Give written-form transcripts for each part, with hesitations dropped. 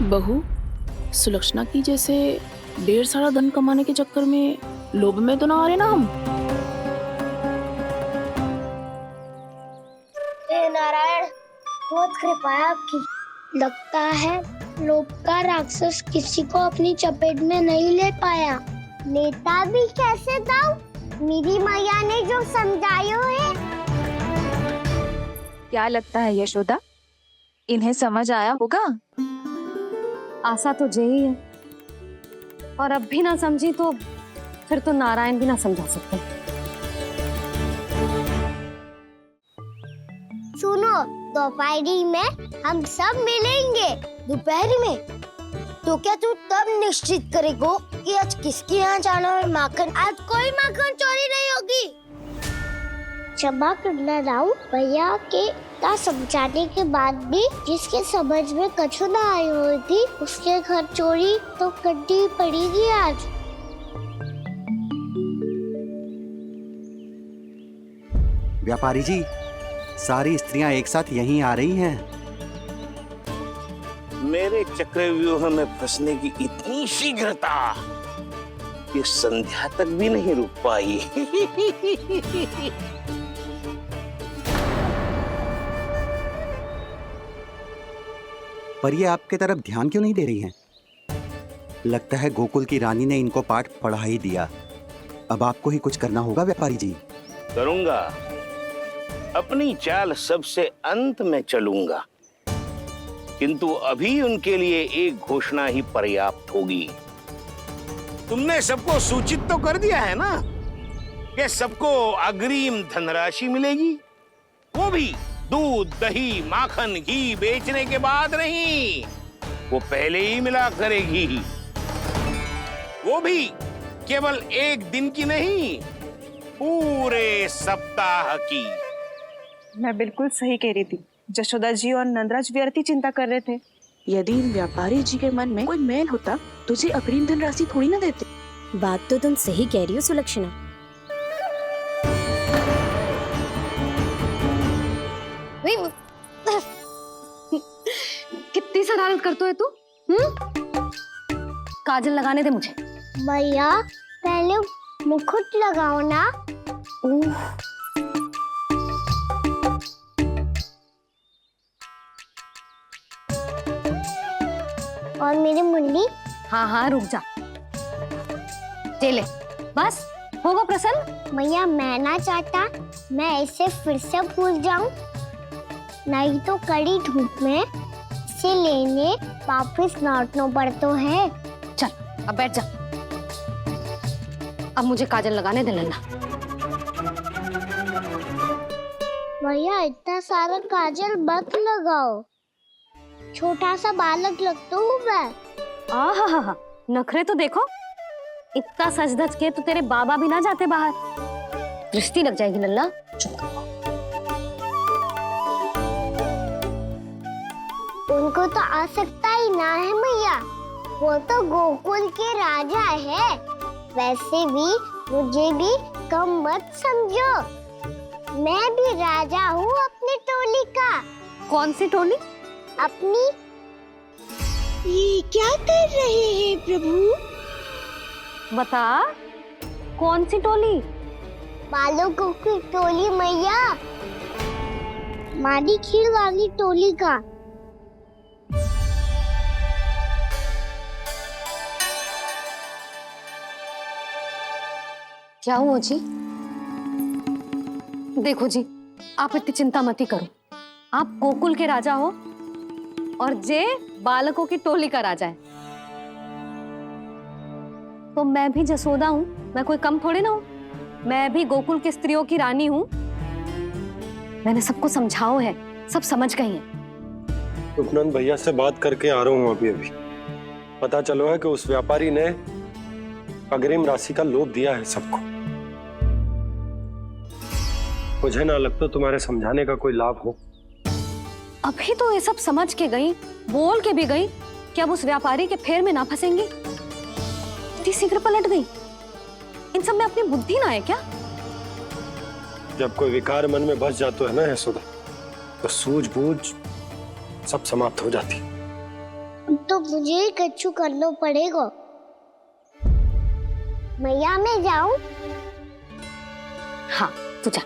बहू सुलक्षणा की जैसे ढेर सारा धन कमाने के चक्कर में लोभ में तो ना आ रहे ना हम। हे नारायण, बहुत कृपा है आपकी। लगता है लोभ का राक्षस किसी को अपनी चपेट में नहीं ले पाया। लेता भी कैसे था? मेरी मैया ने जो समझायो है। क्या लगता है यशोदा, इन्हें समझ आया होगा? आशा तो यही है, और अब भी ना समझी तो फिर तो नारायण भी ना समझा सकते। सुनो, दोपहरी में हम सब मिलेंगे। दोपहरी में? तो क्या तू तब निश्चित करेगो कि आज किसके यहाँ जाना है माखन? आज कोई माखन चोरी नहीं होगी। क्षमा करना राव, भैया के का समझाने के बाद भी जिसके समझ में कछु ना आई होती उसके घर चोरी तो करनी पड़ेगी आज। व्यापारी जी, सारी स्त्रियां एक साथ यहीं आ रही हैं। मेरे चक्रव्यूह में फंसने की इतनी शीघ्रता कि संध्या तक भी नहीं रुक पाई। पर ये आपके तरफ ध्यान क्यों नहीं दे रही हैं? लगता है गोकुल की रानी ने इनको पाठ पढ़ा ही दिया। अब आपको ही कुछ करना होगा व्यापारी जी। करूंगा, अपनी चाल सबसे अंत में चलूंगा, किंतु अभी उनके लिए एक घोषणा ही पर्याप्त होगी। तुमने सबको सूचित तो कर दिया है ना कि सबको अग्रिम धनराशि मिलेगी, वो भी दूध, दही, माखन, घी बेचने के बाद नहीं, वो पहले ही मिला करेगी। वो भी केवल एक दिन की नहीं, पूरे सप्ताह की। मैं बिल्कुल सही कह रही थी। यशोदा जी और नंदराज व्यर्थ ही चिंता कर रहे थे। यदि व्यापारी जी के मन में कोई मैल होता तुझे अग्रिम धन राशि थोड़ी ना देते। बात तो तुम सही कह रही हो सुलक्षणा। कितनी शरारत करते हो तू? काजल लगाने दे मुझे। भैया पहले मुकुट लगाओ ना। और मेरी मुन्नी? हाँ हाँ रुक जा, ले बस होगा प्रसन्न। भैया मैं ना चाहता मैं इसे फिर से भूल जाऊं, नहीं तो कड़ी धूप में इसे लेने वापस लौटना पड़ता है। चल अब बैठ जा, अब मुझे काजल लगाने दे लेना। भैया इतना सारा काजल मत लगाओ, छोटा सा बालक लगता हूँ मैं। आहा, नखरे तो देखो, इतना सज धज के तो तेरे बाबा भी ना जाते बाहर, दृष्टि लग जाएगी लल्ला। उनको तो आ सकता ही ना है भैया, वो तो गोकुल के राजा है। वैसे भी मुझे भी कम मत समझो, मैं भी राजा हूँ अपनी टोली का। कौन सी टोली? अपनी। ये क्या कर रहे हैं प्रभु? बता, कौन सी टोली? बालकों की टोली मैया, मारी खीर वाली टोली का। क्या हुआ जी? देखो जी, आप इतनी चिंता मत ही करो, आप गोकुल के राजा हो और जे बालकों की टोली का राजा है, तो मैं भी जसोदा हूँ, मैं कोई कम थोड़े ना हूँ, मैं भी गोकुल की स्त्रियों की रानी हूँ। मैंने सबको समझाओ है, सब समझ गई हैं। उपनंद भैया से बात करके आ रहा हूँ अभी। पता चलो है कि उस व्यापारी ने अग्रिम राशि का लोभ दिया है सबको। मुझे ना लगता तुम्हारे समझाने का कोई लाभ हो। अभी तो ये सब समझ के गई, बोल के भी गई कि अब उस व्यापारी के फेर में ना फंसेंगी। इतनी शीघ्र पलट गई, इन सब में अपनी बुद्धि ना है क्या? जब कोई विकार मन में बस जाता है ना यशोदा, तो सूझबूझ सब समाप्त हो जाती। तो मुझे ही कच्चू करना पड़ेगा। मैया मैं जाऊं? हाँ तू जा।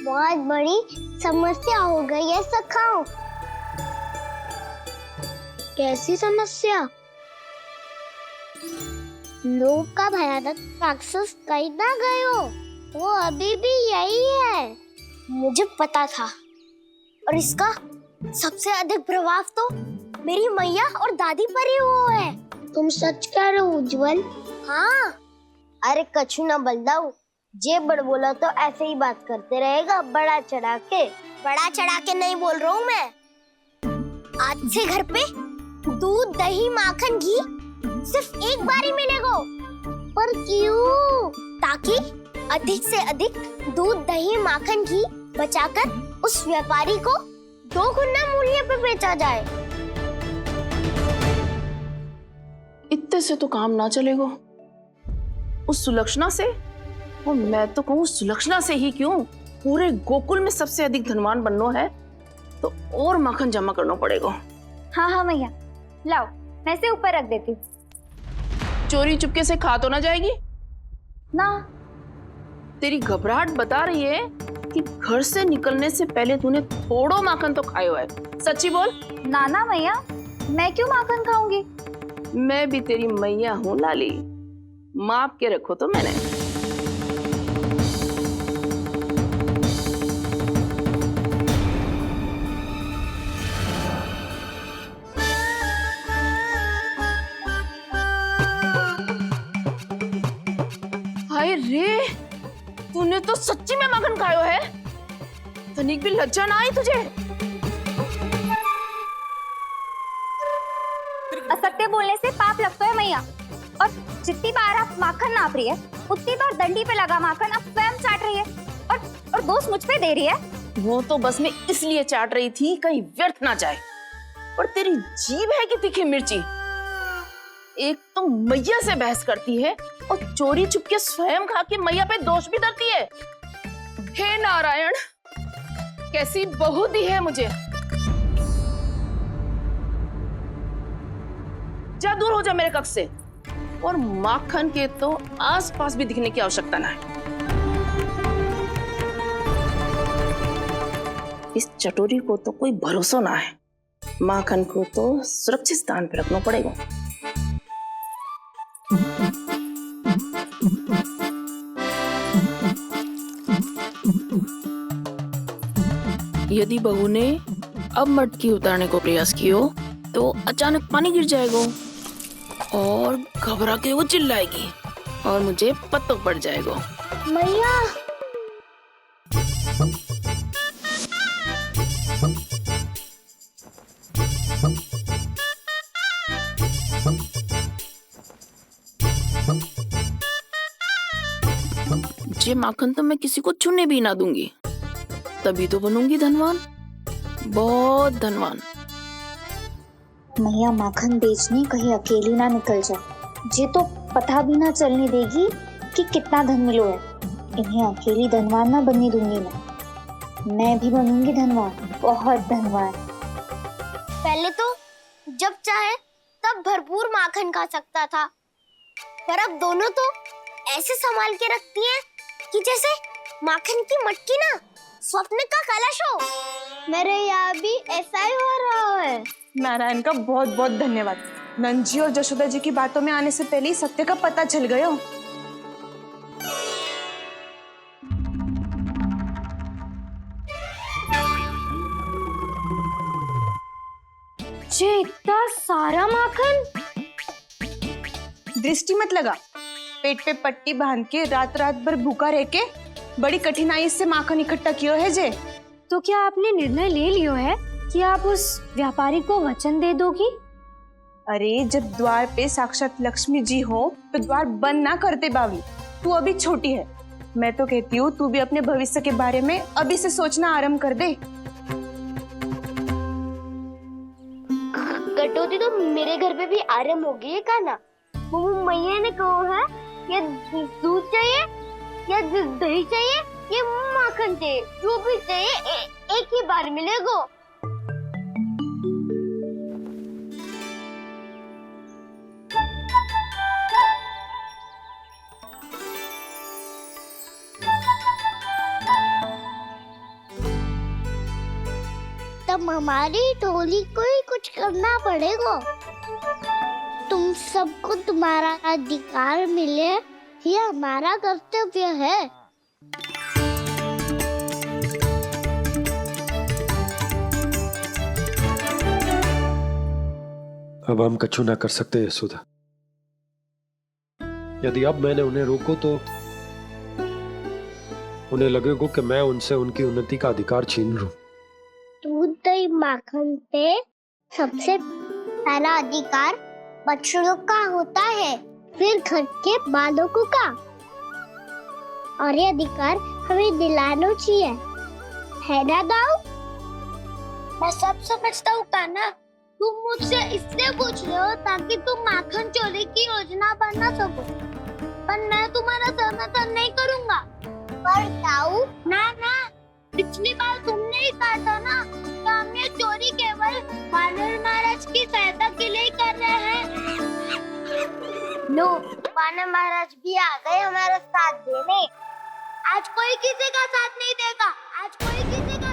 बहुत बड़ी समस्या हो गई है सखाओ। कैसी समस्या? लोभ का भयानक राक्षस कहीं ना गए हो, वो अभी भी यही है। मुझे पता था, और इसका सबसे अधिक प्रभाव तो मेरी मैया और दादी पर ही हुआ है। तुम सच कह रहे हो उज्जवल? हाँ। अरे कछु ना बलदाऊ, जे बड़ बोला तो ऐसे ही बात करते रहेगा बड़ा चढ़ा के। बड़ा चढ़ा के नहीं बोल रहा हूँ मैं। आज से घर पे दूध दही माखन घी सिर्फ एक बार ही मिलेगा। पर क्यों? ताकि अधिक से अधिक दूध दही माखन घी बचाकर उस व्यापारी को 2 गुना मूल्य पे बेचा जाए। इतने से तो काम ना चलेगा। उस सुलक्षणा से, और मैं तो कहूँ सुलक्षणा से ही क्यों, पूरे गोकुल में सबसे अधिक धनवान बनना है तो और माखन जमा करना पड़ेगा। हाँ हाँ मैया, लाओ मैं इसे ऊपर रख देती हूँ। चोरी चुपके से खा तो ना जाएगी ना? तेरी घबराहट बता रही है कि घर से निकलने से पहले तूने थोड़ो माखन तो खाया है। सच्ची बोल। ना ना मैया, मैं क्यों माखन खाऊंगी? मैं भी तेरी मैया हूँ लाली, माप के रखो तो मैंने। हाय रे, तूने तो सच्ची में माखन खायो है। तनिक भी लज्जा ना आई तुझे? असत्य बोलने से पाप लगता है मैया, और जितनी बार आप माखन नाप रही है उतनी बार डंडी पे लगा माखन आप स्वयं चाट रही है, और दोष मुझ पे दे रही है। वो तो बस मैं इसलिए चाट रही थी कहीं व्यर्थ ना जाए। और तेरी जीभ है कि तीखी मिर्ची। एक तो मैया से बहस करती है और चोरी चुपके स्वयं खा के मैया पे दोष भी धरती है। हे नारायण, कैसी बहू दी है मुझे। जा दूर हो जा मेरे कक्ष से, और माखन के तो आसपास भी दिखने की आवश्यकता ना है। इस चटोरी को तो कोई भरोसा ना है। माखन को तो सुरक्षित स्थान पर रखना पड़ेगा। यदि बहू ने अब मटकी उतारने को प्रयास किया तो अचानक पानी गिर जाएगा और घबरा के वो चिल्लाएगी और मुझे पता पड़ जाएगा। मैया, ये माखन तो मैं किसी को छूने भी ना दूंगी, तभी तो बनूंगी धनवान, बहुत धनवान। मैया माखन बेचने कहीं अकेली ना निकल जाए। जे तो पता भी ना चलने देगी कि कितना धन मिलो है। इन्हें अकेली धनवान ना बनने दूंगी मैं भी बनूंगी धनवान, बहुत धनवान। पहले तो जब चाहे तब भरपूर माखन खा सकता था, पर अब दोनों तो ऐसे संभाल के रखती हैं कि जैसे माखन की मटकी ना स्वप्न का कलश हो। मेरे यहाँ भी ऐसा ही हो रहा है। नारायण का बहुत बहुत धन्यवाद। नंदजी और जशोदा जी की बातों में आने से पहले ही सत्य का पता चल गया। जे इतना सारा माखन। दृष्टि मत लगा, पेट पे पट्टी बांध के रात रात भर भूखा रह के बड़ी कठिनाई से माखन इकट्ठा किया है जे। तो क्या आपने निर्णय ले लियो है कि आप उस व्यापारी को वचन दे दोगी? अरे जब द्वार पे साक्षात लक्ष्मी जी हो तो द्वार बंद ना करते बावली। तू अभी छोटी है, मैं तो कहती हूँ तू भी अपने भविष्य के बारे में अभी से सोचना आरंभ कर दे। कटौती तो मेरे घर पे भी आरंभ हो गई है खाना। वो मैया ने कहा है या दूध चाहिए या दही चाहिए या माखन चाहिए, जो भी चाहिए एक ही बार मिलेगा। तब हमारी टोली को ही कुछ करना पड़ेगा। तुम सबको तुम्हारा अधिकार मिले, ये हमारा कर्तव्य है। अब हम कछु ना कर सकते यशोदा। यदि अब मैंने उन्हें रोको तो उन्हें लगेगा कि मैं उनसे उनकी उन्नति का अधिकार छीन लूं। दूध दही माखन पे सबसे पहला अधिकार बछड़ों का होता है, फिर घर के बालकों का, और ये अधिकार हमें दिलाना चाहिए, है ना दाऊ? मैं सब समझता हूँ कान्हा, तुम मुझसे इसलिए पूछ रहे हो ताकि तुम माखन चोरी की योजना बना सको, पर मैं तुम्हारा समर्थन नहीं करूँगा। पर दाऊ ना, पिछली बार तुमने ही कहा था ना कि हम ये चोरी केवल वानर महाराज की सहायता के लिए कर रहे हैं। लो, वानर महाराज भी आ गए हमारा साथ देने। आज कोई किसी का साथ नहीं देगा, आज कोई किसी का